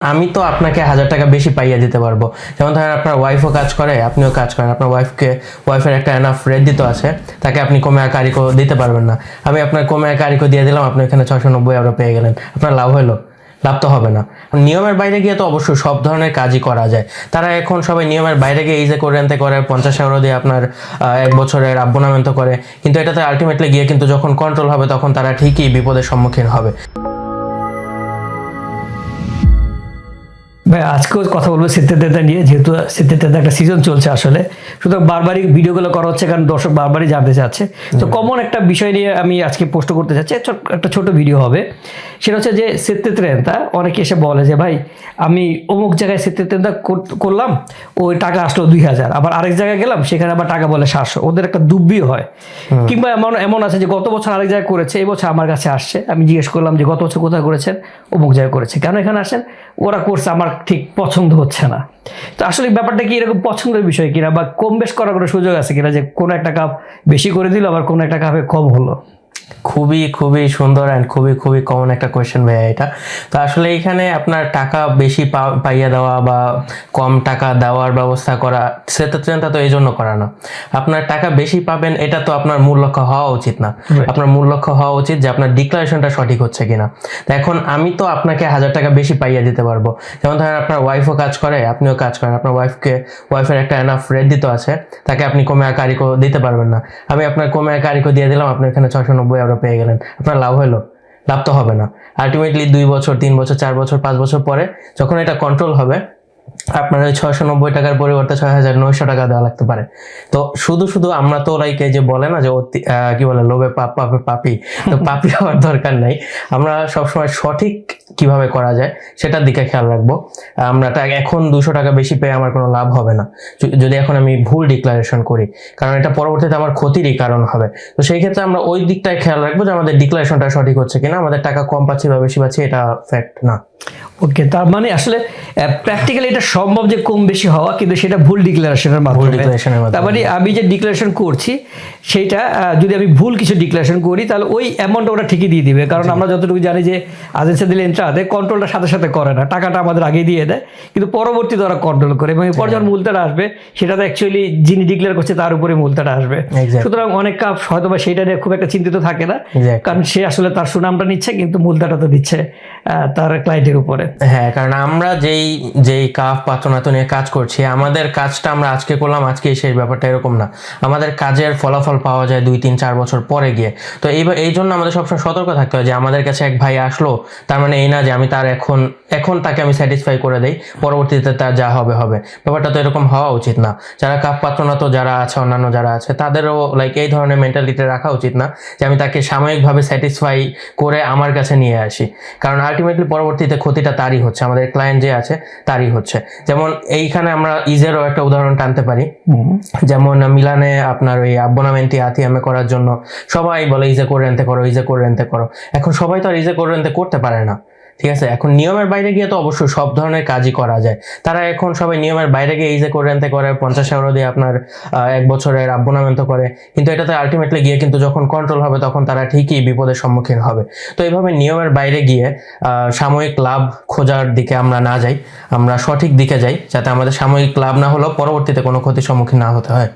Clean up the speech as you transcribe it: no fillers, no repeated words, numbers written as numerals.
আমি তো আপনাকে 1000 টাকা বেশি পাইয়ে দিতে পারবো। যেমন ধরেন আপনার ওয়াইফও কাজ করে, আপনিও কাজ করেন, আপনার ওয়াইফের একটা এনাফ রেট তো আছে, তাকে আপনি কমে কারিকো দিতে পারবেন না। আমি আপনার কমে কারিকো দিয়ে দিলাম, আপনি এখানে 690 ইউরো পেয়ে গেলেন, আপনার লাভ হলো? লাভ তো হবে না। নিয়মের বাইরে গিয়ে তো অবশ্যই সব ধরনের কাজই করা যায়। তারা এখন সবাই নিয়মের বাইরে গিয়ে এই যে রেন্টে করে 50 ইউরো দিয়ে আপনার 1 বছরের আব্বোনামেন্ট করে, কিন্তু এটাতে আলটিমেটলি গিয়ে কিন্তু যখন কন্ট্রোল হবে তখন তারা ঠিকই বিপদের সম্মুখীন হবে। ভাই আজকেও কথা বলবো সিদ্ধার্থ নিয়ে, যেহেতু সিদ্ধার্থ একটা সিজন চলছে আসলে, সুতরাং বারবারই ভিডিওগুলো করা হচ্ছে কারণ দর্শক বারবারই জানতে চাচ্ছে। তো কমন একটা বিষয় নিয়ে আমি আজকে পোস্ট করতে চাচ্ছি, একটা ছোট ভিডিও হবে। সেটা হচ্ছে যে সিদ্ধার্থ অনেকে এসে বলে যে ভাই আমি অমুক জায়গায় সিদ্ধার্থ করলাম, ওই টাকা আসলো 2000, আবার আরেক জায়গায় গেলাম সেখানে আবার টাকা বলে 700, ওদের একটা দুব্বি হয়। কিংবা এমন আছে যে গত বছর আরেক জায়গায় করেছে, এই বছর আমার কাছে আসছে, আমি জিজ্ঞেস করলাম যে গত বছর কোথায় করেছেন, অমুক জায়গায় করেছে, কেন এখানে আসেন? ওরা করছে আমার ঠিক পছন্দ হচ্ছে না। তো আসলে ব্যাপারটা কি এরকম পছন্দের বিষয় কিনা, বা কম বেশ করার কোনো সুযোগ আছে কিনা, যে কোনো একটা কাপ বেশি করে দিল আবার কোনো একটা কাপে কম হলো? খুবই খুবই সুন্দর অ্যান্ড খুবই কমন একটা কোয়েশ্চেন ভাইয়া এটা। তো আসলে এখানে আপনার টাকা বেশি পাইয়ে দেওয়া বা কম টাকা দেওয়ার ব্যবস্থা করা, সেটা তো এই জন্য করা না। আপনার টাকা বেশি পাবেন এটা তো আপনার মূল লক্ষ্য হওয়া উচিত না। আপনার মূল লক্ষ্য হওয়া উচিত যে আপনার ডিক্লারেশনটা সঠিক হচ্ছে কিনা। তো এখন আমি তো আপনাকে 1000 টাকা বেশি পাইয়ে দিতে পারবো। যেমন ধরেন আপনার ওয়াইফও কাজ করে, আপনিও কাজ করেন, আপনার ওয়াইফের একটা এনাফ রেট তো আছে, তাকে আপনি কমে কারিকো দিতে পারবেন না। আমি আপনার কমে কারিকো দিয়ে দিলাম, আপনি এখানে 690 ইউরো পেয়ে গেলেন, আপনার লাভ হলো? লাভ তো হবে না। আলটিমেটলি 2 বছর 3 বছর 4 বছর 5 বছর পরে যখন এটা কন্ট্রোল হবে, আপনার ওই 690 টাকার পরিবর্তে 6900 টাকা দেওয়া লাগতে পারে। তো শুধু আমরা তো লাইক এই যে বলে না যে কি বলে, লোভে পাপ পাপে পাপি, তো পাপি হওয়ার দরকার নাই। আমরা সবসময় সঠিক কিভাবে করা যায় সেটার দিকে খেয়াল রাখবো। আমরা এখন 200 টাকা বেশি পেয়ে আমার কোনো লাভ হবে না যদি এখন আমি ভুল ডিক্লারেশন করি, কারণ এটা পরবর্তীতে আমার ক্ষতিরই কারণ হবে। তো সেই ক্ষেত্রে আমরা ওই দিকটায় খেয়াল রাখবো যে আমাদের ডিক্লারেশনটা সঠিক হচ্ছে কিনা, আমাদের টাকা কম পাচ্ছি বা বেশি পাচ্ছি এটা ফ্যাক্ট না। ওকে, তার মানে আসলে প্র্যাকটিক্যালি এটা সম্ভব যে কম বেশি হওয়া, কিন্তু সেটা ভুল ডিক্লারেশনের মাধ্যমে। তার মানে আমি যে ডিক্লারেশন করছি সেইটা যদি আমি ভুল কিছু ডিক্লারেশন করি তাহলে ওই অ্যামাউন্ট ওরা ঠিকই দিয়ে দিবে, কারণ আমরা যতটুকু জানি যে এজেন্সি দিলে ইন্ট্রাতে কন্ট্রোলটা সাথে সাথে করে না, টাকাটা আমাদের আগেই দিয়ে দেয়, কিন্তু পরবর্তীতে ওরা কন্ট্রোল করে, এবং এরপর যখন মূলতাটা আসবে সেটা তো অ্যাকচুয়ালি যিনি ডিক্লেয়ার করছে তার উপরে মূলতাটা আসবে। সুতরাং অনেক কাপ হয়তো বা সেইটা নিয়ে খুব একটা চিন্তিত থাকে না, কারণ সে আসলে তার সুনামটা নিচ্ছে, কিন্তু মূলতাটা তো দিচ্ছে তার ক্লায়েন্টের উপরে। হ্যাঁ, কারণ আমরা যেই কাফ পাত্রনাত নিয়ে কাজ করছি, আমাদের কাজটা আমরা আজকে করলাম আজকেই সেই ব্যাপারটা এরকম না। আমাদের কাজের ফলাফল পাওয়া যায় 2 3 4 বছর পরে গিয়ে। তো এই জন্য আমাদের সবসময় সতর্ক থাকতে হয় যে আমাদের কাছে এক ভাই আসলো, তার মানে এই না যে আমি তার এখন তাকে আমি স্যাটিসফাই করে দেই, পরবর্তীতে তার যা হবে হবে। ব্যাপারটা তো এরকম হওয়া উচিত না। যারা কাফ পাত্রনাত যারা আছে, অন্যান্য যারা আছে, তাদেরও লাইক এই ধরনের মেন্টালিটি রাখা উচিত না যে আমি তাকে সাময়িকভাবে স্যাটিসফাই করে আমার কাছে নিয়ে আসি, কারণ আলটিমেটলি পরবর্তীতে ক্ষতিটা তারই হচ্ছে, আমাদের ক্লায়েন্ট যে আছে তারই হচ্ছে। যেমন এইখানে আমরা ইজেরও একটা উদাহরণ টানতে পারি। যেমন মিলানে আপনার ওই আব্বোনামেন্টি আতিয়ামে করার জন্য সবাই বলে ইজে করে রেন্তে করো। এখন সবাই তো আর ইজে করে রেন্তে করতে পারে না, ঠিক আছে? এখন নিয়মের বাইরে গিয়ে তো অবশ্যই সব ধরনের কাজই করা যায়। তারা এখন সবাই নিয়মের বাইরে গিয়ে ইজে করে রেন্তে করে 50 ইউরো দিয়ে আপনার 1 বছরের আব্বোনামেন্ট করে, কিন্তু এটাতে আলটিমেটলি গিয়ে কিন্তু যখন কন্ট্রোল হবে তখন তারা ঠিকই বিপদের সম্মুখীন হবে। তো এইভাবে নিয়মের বাইরে গিয়ে সাময়িক লাভ খোঁজার দিকে আমরা না যাই, আমরা সঠিক দিকে যাই, যাতে আমাদের সাময়িক লাভ না হলেও পরবর্তীতে কোনো ক্ষতির সম্মুখীন না হতে হয়।